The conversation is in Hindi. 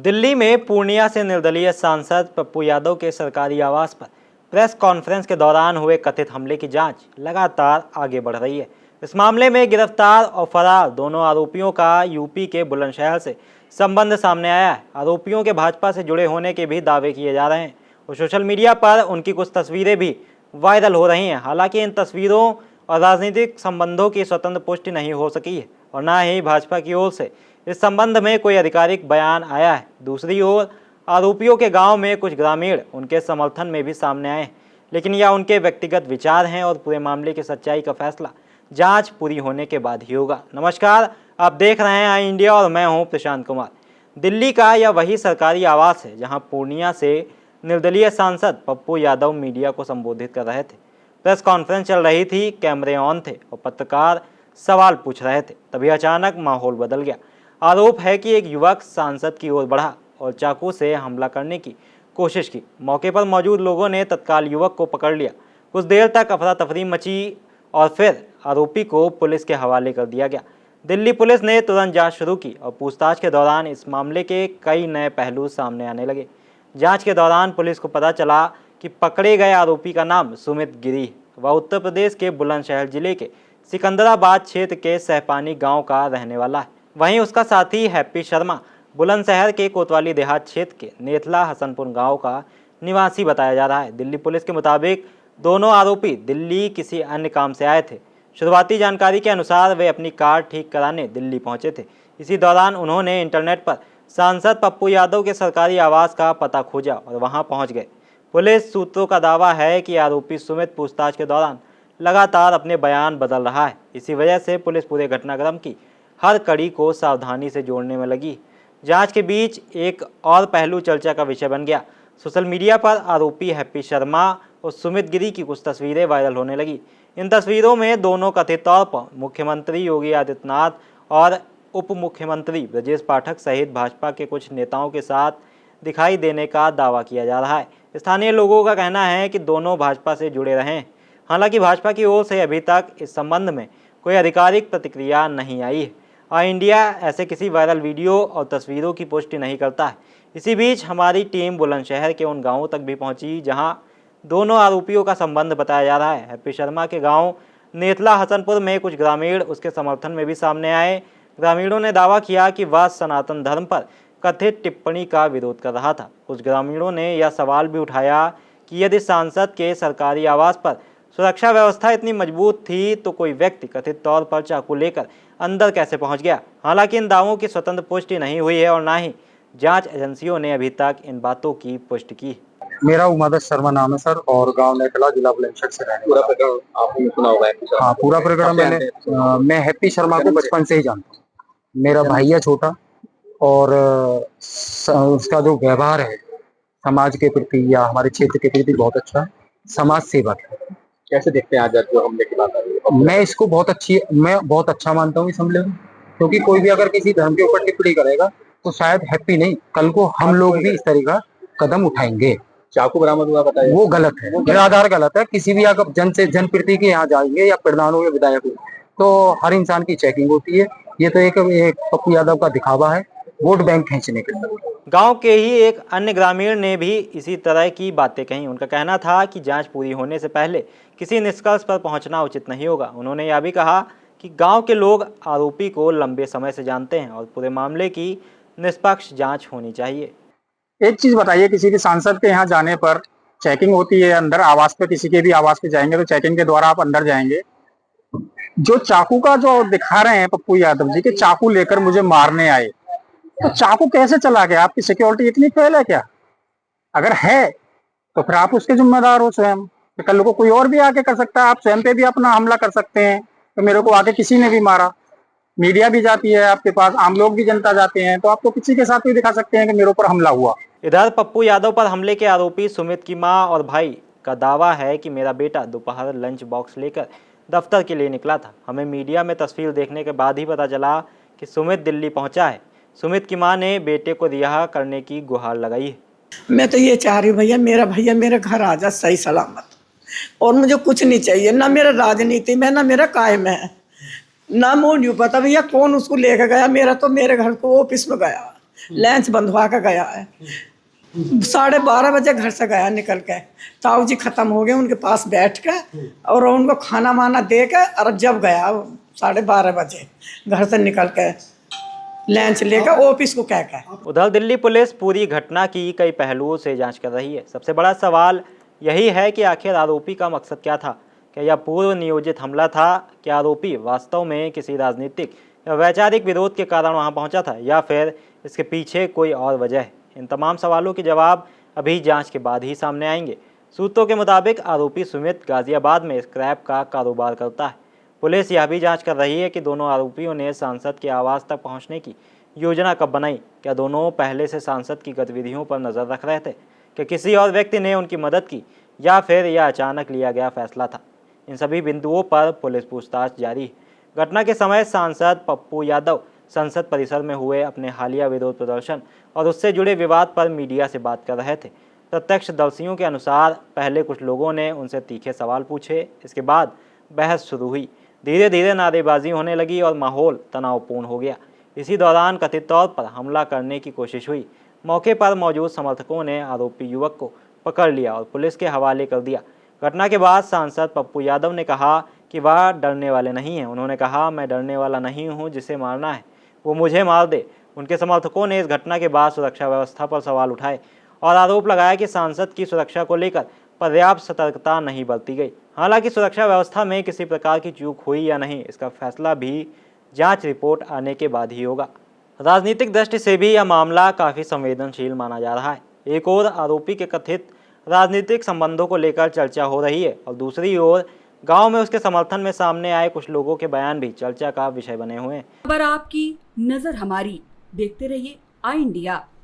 दिल्ली में पूर्णिया से निर्दलीय सांसद पप्पू यादव के सरकारी आवास पर प्रेस कॉन्फ्रेंस के दौरान हुए कथित हमले की जांच लगातार आगे बढ़ रही है। इस मामले में गिरफ्तार और फरार दोनों आरोपियों का यूपी के बुलंदशहर से संबंध सामने आया है। आरोपियों के भाजपा से जुड़े होने के भी दावे किए जा रहे हैं और सोशल मीडिया पर उनकी कुछ तस्वीरें भी वायरल हो रही हैं। हालांकि इन तस्वीरों और राजनीतिक संबंधों की स्वतंत्र पुष्टि नहीं हो सकी है और न ही भाजपा की ओर से इस संबंध में कोई आधिकारिक बयान आया है। दूसरी ओर आरोपियों के गांव में कुछ ग्रामीण उनके समर्थन में भी सामने आए हैं, लेकिन यह उनके व्यक्तिगत विचार हैं और पूरे मामले की सच्चाई का फैसला जांच पूरी होने के बाद ही होगा। नमस्कार, आप देख रहे हैं आई इंडिया और मैं हूं प्रशांत कुमार। दिल्ली का यह वही सरकारी आवास है जहां पूर्णिया से निर्दलीय सांसद पप्पू यादव मीडिया को संबोधित कर रहे थे। प्रेस कॉन्फ्रेंस चल रही थी, कैमरे ऑन थे और पत्रकार सवाल पूछ रहे थे। तभी अचानक माहौल बदल गया। आरोप है कि एक युवक सांसद की ओर बढ़ा और चाकू से हमला करने की कोशिश की। मौके पर मौजूद लोगों ने तत्काल युवक को पकड़ लिया। कुछ देर तक अफरा तफरी मची और फिर आरोपी को पुलिस के हवाले कर दिया गया। दिल्ली पुलिस ने तुरंत जांच शुरू की और पूछताछ के दौरान इस मामले के कई नए पहलू सामने आने लगे। जांच के दौरान पुलिस को पता चला कि पकड़े गए आरोपी का नाम सुमित गिरी। वह उत्तर प्रदेश के बुलंदशहर जिले के सिकंदराबाद क्षेत्र के सहपानी गांव का रहने वाला है। वहीं उसका साथी हैप्पी शर्मा बुलंदशहर के कोतवाली देहात क्षेत्र के नेथला हसनपुर गांव का निवासी बताया जा रहा है। दिल्ली पुलिस के मुताबिक दोनों आरोपी दिल्ली किसी अन्य काम से आए थे। शुरुआती जानकारी के अनुसार वे अपनी कार ठीक कराने दिल्ली पहुंचे थे। इसी दौरान उन्होंने इंटरनेट पर सांसद पप्पू यादव के सरकारी आवास का पता खोजा और वहां पहुंच गए। पुलिस सूत्रों का दावा है कि आरोपी सुमित पूछताछ के दौरान लगातार अपने बयान बदल रहा है। इसी वजह से पुलिस पूरे घटनाक्रम की हर कड़ी को सावधानी से जोड़ने में लगी। जांच के बीच एक और पहलू चर्चा का विषय बन गया। सोशल मीडिया पर आरोपी हैप्पी शर्मा और सुमित गिरी की कुछ तस्वीरें वायरल होने लगी। इन तस्वीरों में दोनों कथित तौर पर मुख्यमंत्री योगी आदित्यनाथ और उप मुख्यमंत्री ब्रजेश पाठक सहित भाजपा के कुछ नेताओं के साथ दिखाई देने का दावा किया जा रहा है। स्थानीय लोगों का कहना है कि दोनों भाजपा से जुड़े रहे हैं। हालांकि भाजपा की ओर से अभी तक इस संबंध में कोई आधिकारिक प्रतिक्रिया नहीं आई है। आई इंडिया ऐसे किसी वायरल वीडियो और तस्वीरों की पुष्टि नहीं करता है। इसी बीच हमारी टीम बुलंदशहर के उन गांवों तक भी पहुंची जहां दोनों आरोपियों का संबंध बताया जा रहा है। हैप्पी शर्मा के गांव नेथला हसनपुर में कुछ ग्रामीण उसके समर्थन में भी सामने आए। ग्रामीणों ने दावा किया कि वह सनातन धर्म पर कथित टिप्पणी का विरोध कर रहा था। कुछ ग्रामीणों ने यह सवाल भी उठाया कि यदि सांसद के सरकारी आवास पर सुरक्षा व्यवस्था इतनी मजबूत थी तो कोई व्यक्ति कथित तौर पर चाकू लेकर अंदर कैसे पहुंच गया। हालांकि इन दावों की स्वतंत्र पुष्टि नहीं हुई है और न ही जांच एजेंसियों ने अभी तक इन बातों की पुष्टि की। मेरा उमादत शर्मा नाम है सर और गांव नेकला जिला बुलंदशहर से रहने पूरा प्रकरण आपने सुना होगा? हाँ, पूरा प्रकरण मैं हैप्पी शर्मा को बचपन से ही जानता हूँ। मेरा भाई है छोटा और उसका जो व्यवहार है समाज के प्रति या हमारे क्षेत्र के प्रति बहुत अच्छा है, समाज सेवक है। कैसे देखते हैं आज जो हमले की बात आ रही है? मैं बहुत अच्छा मानता हूँ इस हमले को, क्योंकि कोई भी अगर किसी धर्म के ऊपर टिप्पणी करेगा तो शायद हैप्पी नहीं, कल को हम लोग भी इस तरह का कदम उठाएंगे। चाकू बरामद हुआ बताइए? वो गलत है, निराधार गलत है। किसी भी अगर जनप्रति के यहाँ जाएंगे या प्रधानों या विधायक तो हर इंसान की चेकिंग होती है। ये तो एक पप्पू यादव का दिखावा है, वोट बैंक खींचने के लिए। गांव के ही एक अन्य ग्रामीण ने भी इसी तरह की बातें कहीं। उनका कहना था कि जांच पूरी होने से पहले किसी निष्कर्ष पर पहुंचना उचित नहीं होगा। उन्होंने यह भी कहा कि गांव के लोग आरोपी को लंबे समय से जानते हैं और पूरे मामले की निष्पक्ष जांच होनी चाहिए। एक चीज बताइए, किसी भी सांसद के यहाँ जाने पर चेकिंग होती है अंदर, आवास पे किसी के भी आवास पे जाएंगे तो चेकिंग के द्वारा आप अंदर जाएंगे। जो चाकू का जो दिखा रहे हैं पप्पू यादव जी के चाकू लेकर मुझे मारने आए, तो चाकू कैसे चला गया? आपकी सिक्योरिटी इतनी फेल है क्या? अगर है तो फिर आप उसके जिम्मेदार हो स्वयं। कल को कोई और भी आके कर सकता है, आप स्वयं पे भी अपना हमला कर सकते हैं। तो मेरे को आके किसी ने भी मारा, मीडिया भी जाती है आपके पास, आम लोग भी जनता जाते हैं, तो आपको किसी के साथ भी दिखा सकते हैं कि मेरे ऊपर हमला हुआ। इधर पप्पू यादव पर हमले के आरोपी सुमित की मां और भाई का दावा है कि मेरा बेटा दोपहर लंच बॉक्स लेकर दफ्तर के लिए निकला था। हमें मीडिया में तस्वीर देखने के बाद ही पता चला कि सुमित दिल्ली पहुंचा है। सुमित की मां ने बेटे को रिहा करने की गुहार लगाई है। मैं तो ये चाह रही हूँ भैया मेरे घर आ जा सही सलामत, और मुझे कुछ नहीं चाहिए, ना मेरा राजनीति में ना मेरा कायम है, ना मुझे नहीं पता भैया कौन उसको लेकर गया। मेरा तो मेरे घर को ऑफिस में गया, लंच बंधवा कर गया है। 12:30 बजे घर से गया निकल के, ताऊ जी खत्म हो गए उनके पास बैठ के, और उनको खाना वाना दे के, और जब गया 12:30 बजे घर से निकल के लंच लेकर ऑफिस को कह के। उधर दिल्ली पुलिस पूरी घटना की कई पहलुओं से जांच कर रही है। सबसे बड़ा सवाल यही है कि आखिर आरोपी का मकसद क्या था। क्या यह पूर्व नियोजित हमला था? क्या आरोपी वास्तव में किसी राजनीतिक या वैचारिक विरोध के कारण वहां पहुंचा था, या फिर इसके पीछे कोई और वजह है? इन तमाम सवालों के जवाब अभी जांच के बाद ही सामने आएंगे। सूत्रों के मुताबिक आरोपी सुमित गाजियाबाद में स्क्रैप का कारोबार करता है। पुलिस यह भी जांच कर रही है कि दोनों आरोपियों ने सांसद के आवास तक पहुंचने की योजना कब बनाई। क्या दोनों पहले से सांसद की गतिविधियों पर नज़र रख रहे थे? क्या किसी और व्यक्ति ने उनकी मदद की, या फिर यह अचानक लिया गया फैसला था? इन सभी बिंदुओं पर पुलिस पूछताछ जारी है। घटना के समय सांसद पप्पू यादव संसद परिसर में हुए अपने हालिया विरोध प्रदर्शन और उससे जुड़े विवाद पर मीडिया से बात कर रहे थे। प्रत्यक्षदर्शियों के अनुसार पहले कुछ लोगों ने उनसे तीखे सवाल पूछे, इसके बाद बहस शुरू हुई। धीरे धीरे नारेबाजी होने लगी और माहौल तनावपूर्ण हो गया। इसी दौरान कथित तौर पर हमला करने की कोशिश हुई। मौके पर मौजूद समर्थकों ने आरोपी युवक को पकड़ लिया और पुलिस के हवाले कर दिया। घटना के बाद सांसद पप्पू यादव ने कहा कि वह डरने वाले नहीं हैं। उन्होंने कहा, मैं डरने वाला नहीं हूं, जिसे मारना है वो मुझे मार दे। उनके समर्थकों ने इस घटना के बाद सुरक्षा व्यवस्था पर सवाल उठाए और आरोप लगाया कि सांसद की सुरक्षा को लेकर पर्याप्त सतर्कता नहीं बरती गई। हालांकि सुरक्षा व्यवस्था में किसी प्रकार की चूक हुई या नहीं, इसका फैसला भी जांच रिपोर्ट आने के बाद ही होगा। राजनीतिक दृष्टि से भी यह मामला काफ़ी संवेदनशील माना जा रहा है। एक ओर आरोपी के कथित राजनीतिक संबंधों को लेकर चर्चा हो रही है और दूसरी ओर गांव में उसके समर्थन में सामने आए कुछ लोगों के बयान भी चर्चा का विषय बने हुए हैं। खबर आपकी, नजर हमारी। देखते रहिए आई इंडिया।